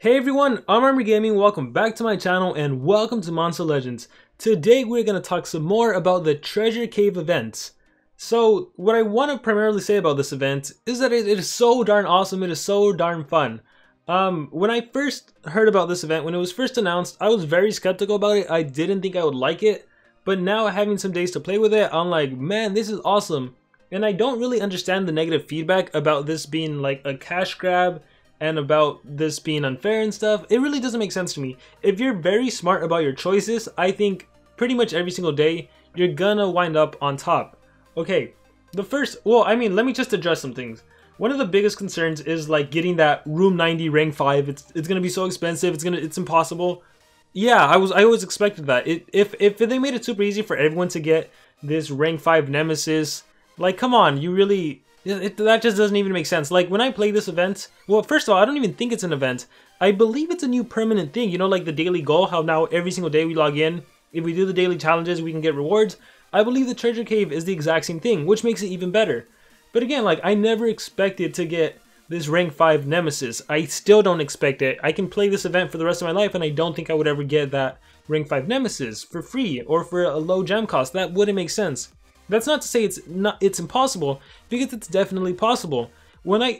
Hey everyone, I'm Armor Gaming, welcome back to my channel and welcome to Monster Legends. Today we're going to talk some more about the Treasure Cave event. So what I want to primarily say about this event is that it is so darn awesome, it is so darn fun. When I first heard about this event, when it was first announced, I was very skeptical about it. I didn't think I would like it, but now having some days to play with it, I'm like, man, this is awesome. And I don't really understand the negative feedback about this being like a cash grab and about this being unfair and stuff. It really doesn't make sense to me. If you're very smart about your choices, I think pretty much every single day, you're gonna wind up on top. Okay, let me just address some things. One of the biggest concerns is like getting that room 90 rank 5. It's gonna be so expensive, it's impossible. Yeah, I always expected that. If they made it super easy for everyone to get this rank 5 nemesis, like come on, you really... that just doesn't even make sense. Like when I play this event, well, first of all, I don't even think it's an event. I believe it's a new permanent thing. You know, like the daily goal, how now every single day we log in, if we do the daily challenges, we can get rewards. I believe the Treasure Cave is the exact same thing, which makes it even better. But again, like I never expected to get this rank 5 nemesis. I still don't expect it. I can play this event for the rest of my life and I don't think I would ever get that rank 5 nemesis for free or for a low gem cost. That wouldn't make sense. That's not to say it's impossible, because it's definitely possible.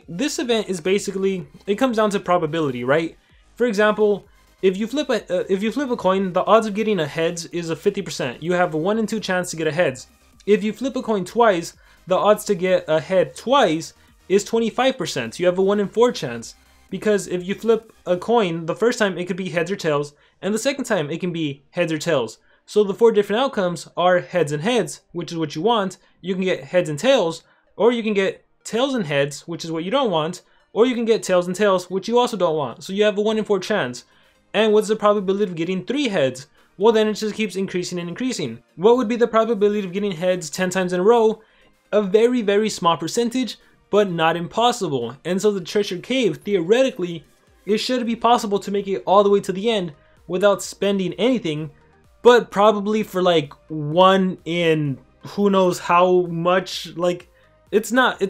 This event is basically, it comes down to probability, right? For example, if you flip a coin, the odds of getting a heads is a 50%. You have a 1 in 2 chance to get a heads. If you flip a coin twice, the odds to get a head twice is 25%. You have a 1 in 4 chance. Because if you flip a coin, the first time it could be heads or tails, and the second time it can be heads or tails. So the 4 different outcomes are heads and heads, which is what you want. You can get heads and tails, or you can get tails and heads, which is what you don't want, or you can get tails and tails, which you also don't want. So you have a 1 in 4 chance. And what's the probability of getting 3 heads? Well, then it just keeps increasing and increasing. What would be the probability of getting heads 10 times in a row? A very, very small percentage, but not impossible. And so the Treasure Cave, theoretically, it should be possible to make it all the way to the end without spending anything, but probably for like 1 in who knows how much. Like it's not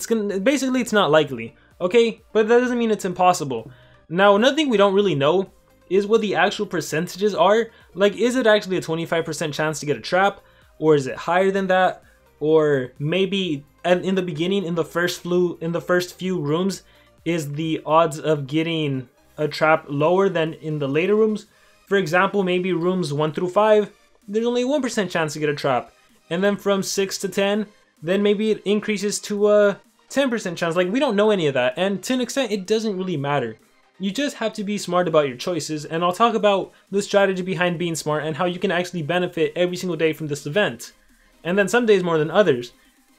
likely, okay? But that doesn't mean it's impossible. Now another thing we don't really know is what the actual percentages are. Like, is it actually a 25% chance to get a trap, or is it higher than that? Or maybe in the beginning, in the first few rooms, is the odds of getting a trap lower than in the later rooms? For example, maybe rooms 1 through 5, there's only a 1% chance to get a trap. And then from 6 to 10, then maybe it increases to a 10% chance. Like, we don't know any of that. And to an extent, it doesn't really matter. You just have to be smart about your choices. And I'll talk about the strategy behind being smart and how you can actually benefit every single day from this event. And then some days more than others.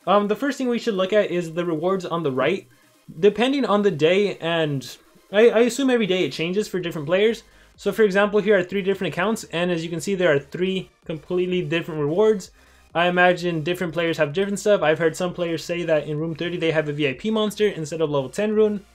The first thing we should look at is the rewards on the right. Depending on the day, and I assume every day it changes for different players. So for example, here are 3 different accounts, and as you can see, there are 3 completely different rewards. I imagine different players have different stuff. I've heard some players say that in room 30 they have a VIP monster instead of level 10 rune.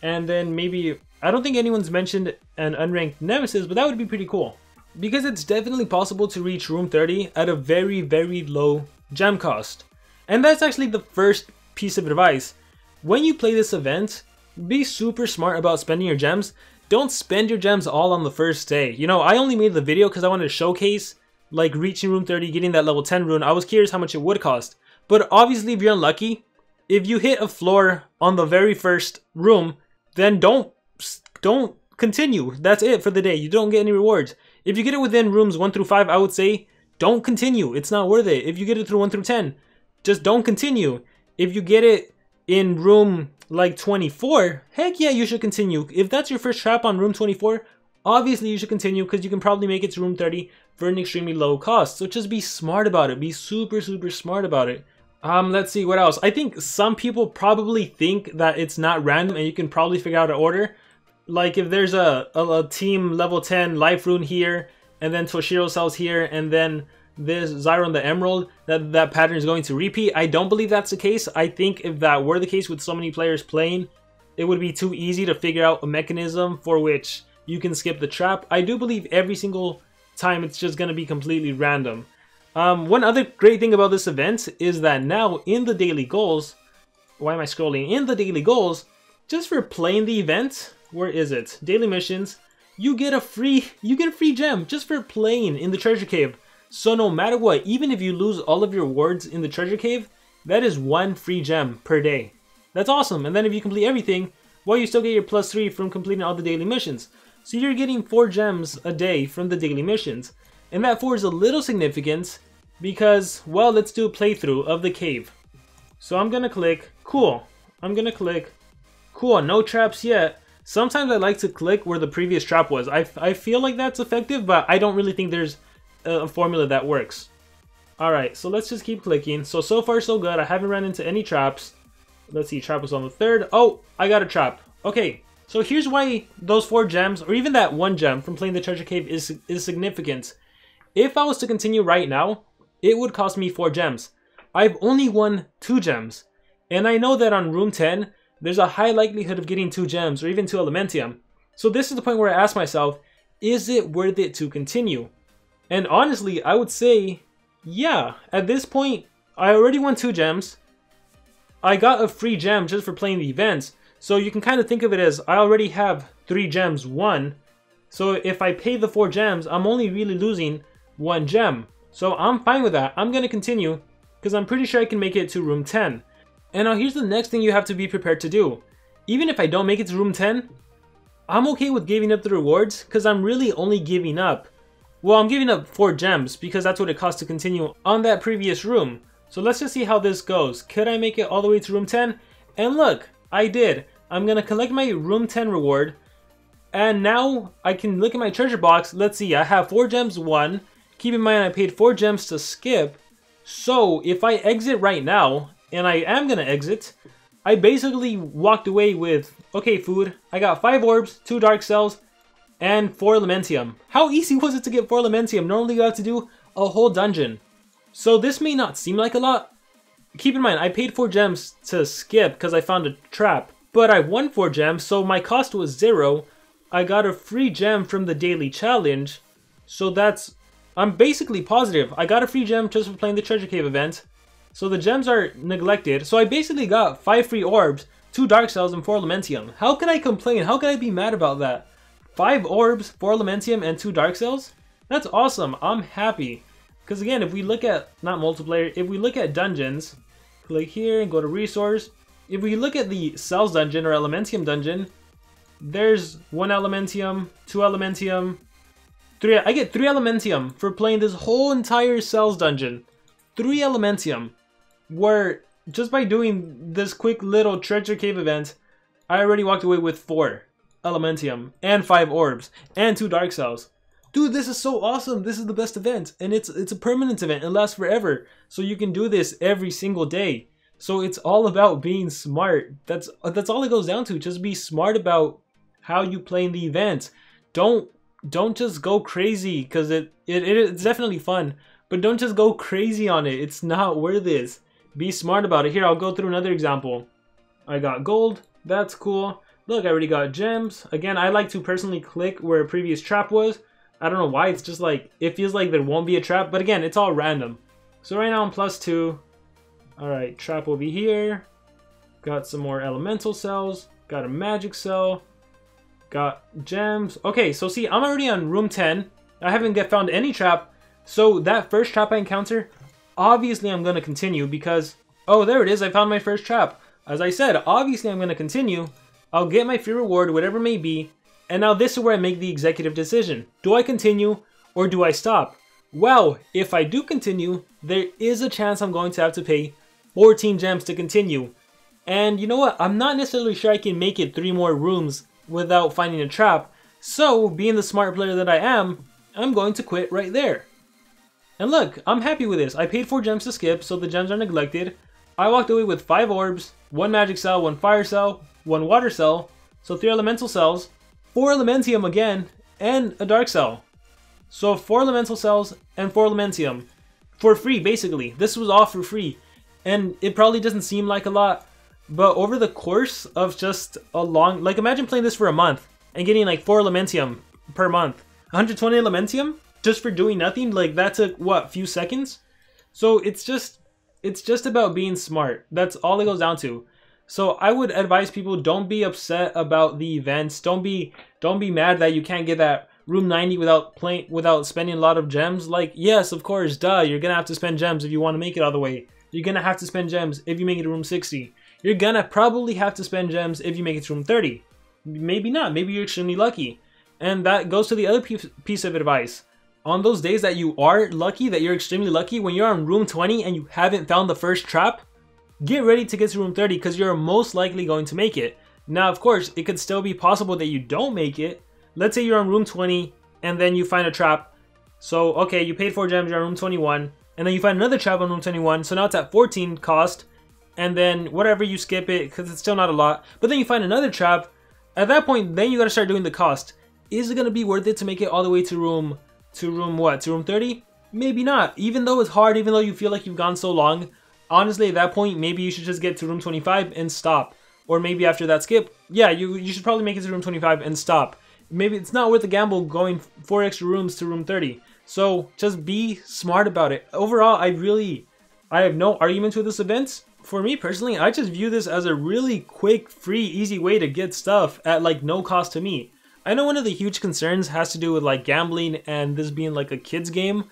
And then maybe, I don't think anyone's mentioned an unranked nemesis, but that would be pretty cool. Because it's definitely possible to reach room 30 at a very, very low gem cost. And that's actually the first piece of advice. When you play this event, be super smart about spending your gems. Don't spend your gems all on the first day. You know, I only made the video because I wanted to showcase like reaching room 30, getting that level 10 rune. I was curious how much it would cost. But obviously, if you're unlucky, if you hit a floor on the very first room, then don't continue. That's it for the day. You don't get any rewards. If you get it within rooms 1 through 5, I would say don't continue. It's not worth it. If you get it through 1 through 10, just don't continue. If you get it in room like 24, heck yeah, you should continue. If that's your first trap on room 24, obviously you should continue because you can probably make it to room 30 for an extremely low cost. So just be smart about it. Be super, super smart about it. Let's see what else. I think some people probably think that it's not random and you can probably figure out an order. Like if there's a team level 10 life rune here, and then Toshiro sells here, and then this Zyron the Emerald, that pattern is going to repeat. I don't believe that's the case. I think if that were the case with so many players playing, it would be too easy to figure out a mechanism for which you can skip the trap. I do believe every single time it's just going to be completely random. One other great thing about this event is that now in the daily goals, why am I scrolling? In the daily goals, just for playing the event, where is it? Daily missions. You get a free gem just for playing in the treasure cave. So no matter what, even if you lose all of your rewards in the treasure cave, that is 1 free gem per day. That's awesome. And then if you complete everything, well, you still get your +3 from completing all the daily missions. So you're getting 4 gems a day from the daily missions. And that 4 is a little significant because, well, let's do a playthrough of the cave. So I'm gonna click, cool. I'm gonna click, cool, no traps yet. Sometimes I like to click where the previous trap was. I feel like that's effective, but I don't really think there's a formula that works. Alright, so let's just keep clicking. So far so good. I haven't run into any traps. Let's see, trap was on the 3rd. Oh, I got a trap. Okay, so here's why those 4 gems, or even that 1 gem from playing the treasure cave is significant. If I was to continue right now, it would cost me 4 gems. I've only won 2 gems. And I know that on room 10, there's a high likelihood of getting 2 gems or even 2 elementium. So this is the point where I ask myself, is it worth it to continue? And honestly, I would say, yeah, at this point, I already won 2 gems. I got a free gem just for playing the events. So you can kind of think of it as I already have 3 gems won. So if I pay the 4 gems, I'm only really losing 1 gem. So I'm fine with that. I'm going to continue because I'm pretty sure I can make it to room 10. And now here's the next thing you have to be prepared to do. Even if I don't make it to room 10, I'm okay with giving up the rewards because I'm really only giving up. Well, I'm giving up 4 gems because that's what it costs to continue on that previous room. So let's just see how this goes. Could I make it all the way to room 10? And look, I did. I'm going to collect my room 10 reward. And now I can look at my treasure box. Let's see, I have 4 gems won. Keep in mind I paid 4 gems to skip. So if I exit right now, and I am going to exit, I basically walked away with, okay food, I got 5 orbs, 2 dark cells, and 4 elementium. How easy was it to get 4 elementium? Normally you have to do a whole dungeon. So this may not seem like a lot. Keep in mind, I paid 4 gems to skip because I found a trap. But I won 4 gems, so my cost was 0. I got a free gem from the daily challenge. So that's, I'm basically positive. I got a free gem just for playing the treasure cave event. So the gems are neglected. So I basically got 5 free orbs, 2 dark cells, and 4 elementium. How can I complain? How can I be mad about that? 5 orbs, 4 elementium, and 2 dark cells? That's awesome. I'm happy. Because again, if we look at, not multiplayer, if we look at dungeons, click here and go to resource. If we look at the cells dungeon or elementium dungeon, there's 1 elementium, 2 elementium, 3. I get 3 elementium for playing this whole entire cells dungeon. 3 elementium. Where just by doing this quick little treasure cave event, I already walked away with 4 elementium and 5 orbs and 2 dark cells. Dude, this is so awesome. This is the best event, and it's a permanent event. It lasts forever. So you can do this every single day. So it's all about being smart. That's all it goes down to. Just be smart about how you play in the event. Don't just go crazy because it's definitely fun, but don't just go crazy on it. It's not worth it. Be smart about it. Here, I'll go through another example. I got gold. That's cool. Look, I already got gems. Again, I like to personally click where a previous trap was. I don't know why. It's just like, it feels like there won't be a trap. But again, it's all random. So right now I'm +2. Alright, trap will be here. Got some more elemental cells. Got a magic cell. Got gems. Okay, so see, I'm already on room 10. I haven't found any trap. So that first trap I encounter, obviously I'm going to continue because, oh, there it is. I found my first trap. As I said, obviously I'm going to continue. I'll get my free reward, whatever it may be. And now this is where I make the executive decision. Do I continue or do I stop? Well, if I do continue, there is a chance I'm going to have to pay 14 gems to continue. And you know what? I'm not necessarily sure I can make it 3 more rooms without finding a trap. So, being the smart player that I am, I'm going to quit right there. And look, I'm happy with this. I paid 4 gems to skip, so the gems are neglected. I walked away with 5 orbs, 1 magic cell, 1 fire cell, 1 water cell, so 3 elemental cells, 4 elementium again, and a dark cell. So 4 elemental cells and 4 elementium. For free, basically. This was all for free. And it probably doesn't seem like a lot, but over the course of just a long, like imagine playing this for a month and getting like 4 elementium per month. 120 elementium just for doing nothing, like that took what, few seconds? So it's just about being smart. That's all it goes down to. So I would advise people, don't be upset about the events. Don't be mad that you can't get that room 90 without spending a lot of gems. Like, yes, of course, duh, you're gonna have to spend gems if you want to make it all the way. You're gonna have to spend gems if you make it to room 60. You're gonna probably have to spend gems if you make it to room 30. Maybe not, maybe you're extremely lucky. And that goes to the other piece of advice. On those days that you are lucky, that you're extremely lucky, when you're on room 20 and you haven't found the first trap, get ready to get to room 30 because you're most likely going to make it. Now, of course, it could still be possible that you don't make it. Let's say you're on room 20 and then you find a trap. So, okay, you paid 4 gems, you're on room 21, and then you find another trap on room 21, so now it's at 14 cost, and then whatever, you skip it because it's still not a lot, but then you find another trap. At that point, then you gotta start doing the cost. Is it gonna be worth it to make it all the way to room what? To room 30? Maybe not. Even though it's hard, even though you feel like you've gone so long, honestly, at that point, maybe you should just get to room 25 and stop. Or maybe after that skip, yeah, you should probably make it to room 25 and stop. Maybe it's not worth the gamble going 4 extra rooms to room 30. So just be smart about it. Overall, I have no arguments with this event. For me personally, I just view this as a really quick, free, easy way to get stuff at like no cost to me. I know one of the huge concerns has to do with like gambling and this being like a kid's game.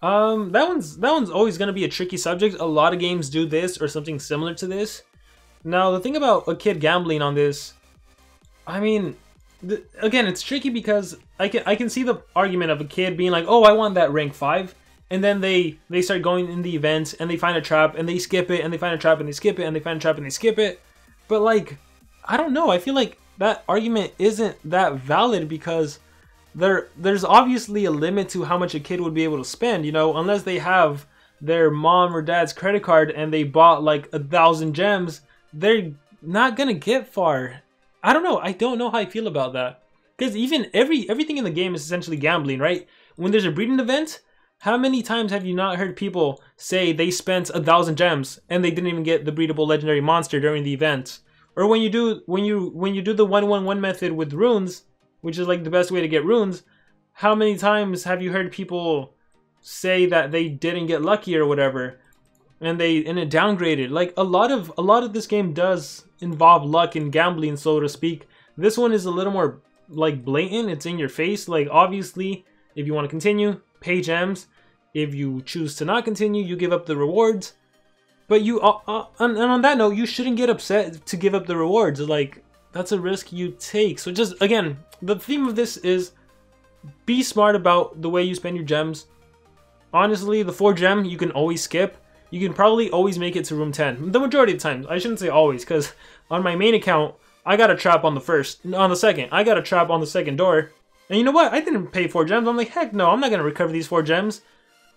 That one's always gonna be a tricky subject. A lot of games do this or something similar to this. Now the thing about a kid gambling on this, I mean, again, it's tricky because I can see the argument of a kid being like, oh, I want that rank 5, and then they start going in the event and they find a trap and they skip it and they find a trap and they skip it and they find a trap and they skip it. But like, I don't know, I feel like that argument isn't that valid because there's obviously a limit to how much a kid would be able to spend, you know, unless they have their mom or dad's credit card and they bought like 1,000 gems, they're not gonna get far. I don't know how I feel about that. Because even everything in the game is essentially gambling, right? When there's a breeding event, how many times have you not heard people say they spent 1,000 gems and they didn't even get the breedable legendary monster during the event? Or when you do the 1-1-1 method with runes, which is like the best way to get runes, how many times have you heard people say that they didn't get lucky or whatever, and it downgraded? Like a lot of this game does involve luck and gambling, so to speak. This one is a little more like blatant. It's in your face. Like obviously, if you want to continue, pay gems. If you choose to not continue, you give up the rewards. But you, and on that note, you shouldn't get upset to give up the rewards. Like, that's a risk you take. So just, again, the theme of this is be smart about the way you spend your gems. Honestly, the 4 gem, you can always skip. You can probably always make it to room 10. The majority of the time. I shouldn't say always, because on my main account, I got a trap on the second. I got a trap on the second door. And you know what? I didn't pay 4 gems. I'm like, heck no, I'm not going to recover these 4 gems.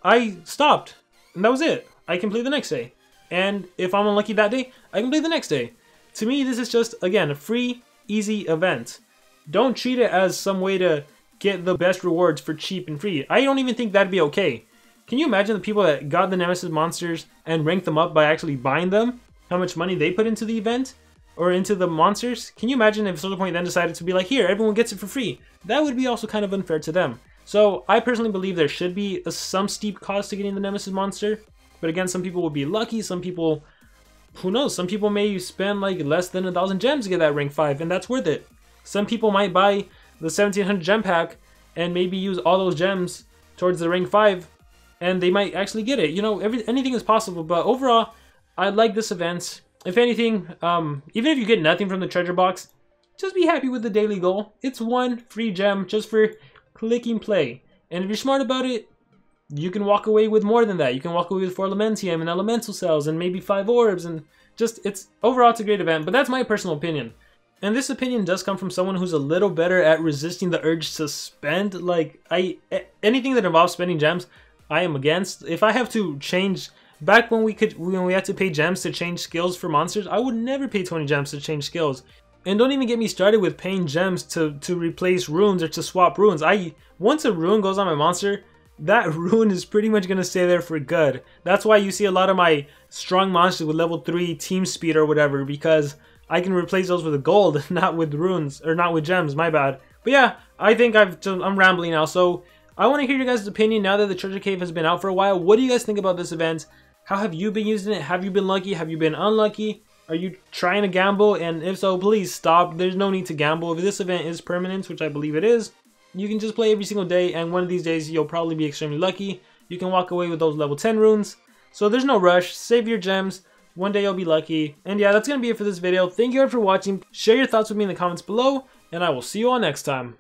I stopped. And that was it. I can play the next day. And if I'm unlucky that day, I can play the next day. To me, this is just, again, a free, easy event. Don't treat it as some way to get the best rewards for cheap and free. I don't even think that'd be okay. Can you imagine the people that got the Nemesis monsters and ranked them up by actually buying them? How much money they put into the event? Or into the monsters? Can you imagine if Solarpoint then decided to be like, here, everyone gets it for free? That would be also kind of unfair to them. So I personally believe there should be some steep cost to getting the Nemesis monster. But again, some people will be lucky, some people, who knows, some people may spend like less than 1,000 gems to get that rank 5, and that's worth it. Some people might buy the 1,700 gem pack and maybe use all those gems towards the rank 5, and they might actually get it. You know, anything is possible, but overall, I like this event. If anything, even if you get nothing from the treasure box, just be happy with the daily goal. It's 1 free gem just for clicking play. And if you're smart about it, you can walk away with more than that. You can walk away with 4 Elementium and Elemental Cells and maybe 5 Orbs, and just, overall it's a great event, but that's my personal opinion. And this opinion does come from someone who's a little better at resisting the urge to spend. Like, anything that involves spending gems, I am against. If I have to change, back when we had to pay gems to change skills for monsters, I would never pay 20 gems to change skills. And don't even get me started with paying gems to replace runes or to swap runes. Once a rune goes on my monster, that rune is pretty much going to stay there for good. That's why you see a lot of my strong monsters with level 3 team speed or whatever, because I can replace those with gold, not with runes, or not with gems, my bad. But yeah, I think I'm rambling now, so I want to hear your guys' opinion now that the treasure cave has been out for a while. What do you guys think about this event? How have you been using it? Have you been lucky? Have you been unlucky? Are you trying to gamble? And if so, please stop. There's no need to gamble. If this event is permanent, which I believe it is, you can just play every single day, and one of these days you'll probably be extremely lucky. You can walk away with those level 10 runes. So there's no rush. Save your gems. One day you'll be lucky. And yeah, that's going to be it for this video. Thank you all for watching. Share your thoughts with me in the comments below, and I will see you all next time.